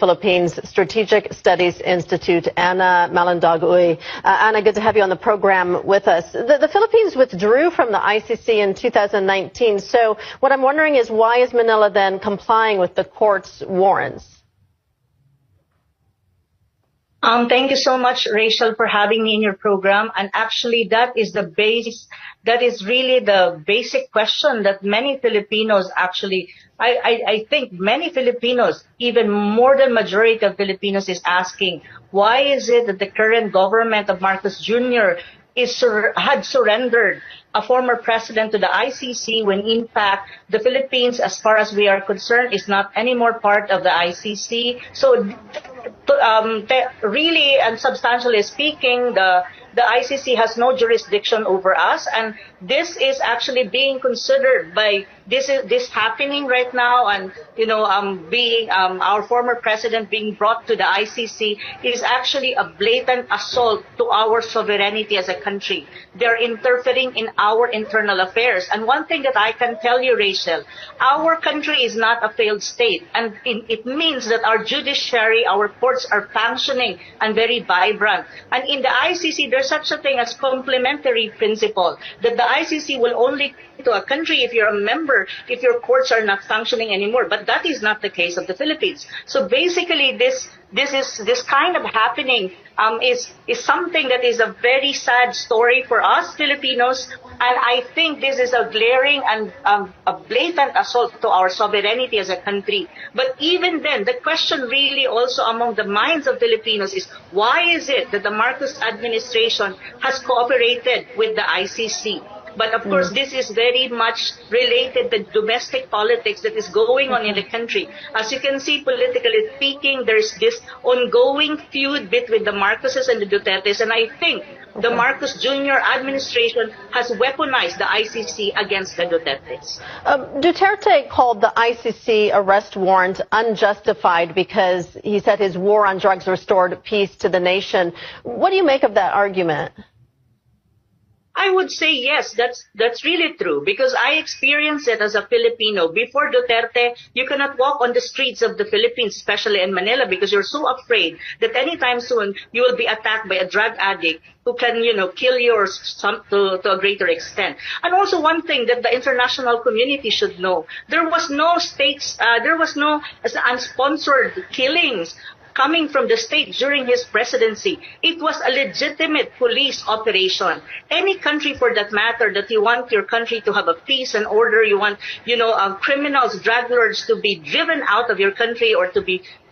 Philippines Strategic Studies Institute, Anna Malindog-Uy. Anna, good to have you on the program with us. The Philippines withdrew from the ICC in 2019. So what I'm wondering is, why is Manila then complying with the court's warrants? Thank you so much, Rachel, for having me in your program. And actually, that is really the basic question that many Filipinos actually, I think many Filipinos, even more than majority of Filipinos, is asking, why is it that the current government of Marcos Jr. had surrendered a former president to the ICC when in fact the Philippines, as far as we are concerned, is not anymore part of the ICC. So really and substantially speaking, the ICC has no jurisdiction over us, and this is actually being considered by this happening right now, and being our former president being brought to the ICC is actually a blatant assault to our sovereignty as a country. They're interfering in our internal affairs. And one thing that I can tell you, Rachel, our country is not a failed state, and it means that our judiciary, our courts are functioning and very vibrant. And in the ICC, there's such a thing as complementary principle, that the ICC will only to a country if you're a member, if your courts are not functioning anymore. But that is not the case of the Philippines. So basically, this kind of happening is something that is a very sad story for us Filipinos, and I think this is a glaring and a blatant assault to our sovereignty as a country. But even then, the question really also among the minds of Filipinos is, why is it that the Marcos administration has cooperated with the ICC? But of course, this is very much related to domestic politics that is going on in the country. As you can see, politically speaking, there's this ongoing feud between the Marcoses and the Dutertes. And I think the Marcos Jr. administration has weaponized the ICC against the Dutertes. Duterte called the ICC arrest warrant unjustified because he said his war on drugs restored peace to the nation. What do you make of that argument? I would say yes, that's really true, because I experienced it as a Filipino. Before Duterte, you cannot walk on the streets of the Philippines, especially in Manila, because you're so afraid that anytime soon you will be attacked by a drug addict who can, kill you or to a greater extent. And also one thing that the international community should know, there was no unsponsored killings coming from the state during his presidency. It was a legitimate police operation. Any country, for that matter, that you want your country to have a peace and order, you want, criminals, drug lords to be driven out of your country or to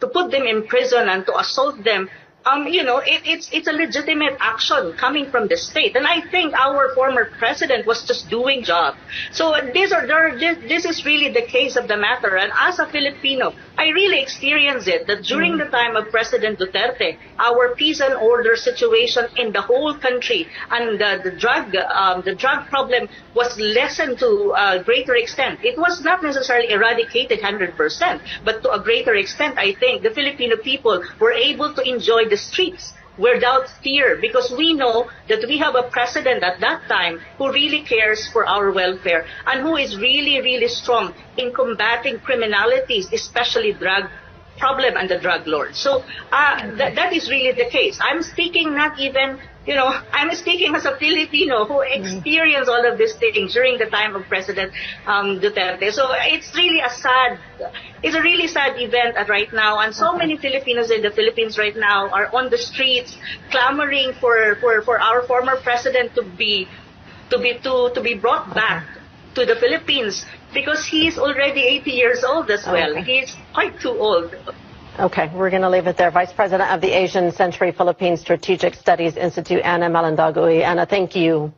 put them in prison and to assault them. It's a legitimate action coming from the state, and I think our former president was just doing job. So this is really the case of the matter. And as a Filipino, I really experienced it that during the time of President Duterte, our peace and order situation in the whole country and the drug problem was lessened to a greater extent. It was not necessarily eradicated 100%, but to a greater extent, I think the Filipino people were able to enjoy the streets without fear, because we know that we have a president at that time who really cares for our welfare and who is really, really strong in combating criminalities, especially drug problem and the drug lords. So that is really the case. I'm speaking not even, I'm speaking as a Filipino who experienced all of these things during the time of President Duterte. So it's really a really sad event right now, and so many Filipinos in the Philippines right now are on the streets clamoring for our former president to be brought back to the Philippines, because he is already 80 years old as well. He is quite too old. Okay, we're going to leave it there. Vice President of the Asian Century Philippines Strategic Studies Institute, Anna Malindog-Uy. Anna, thank you.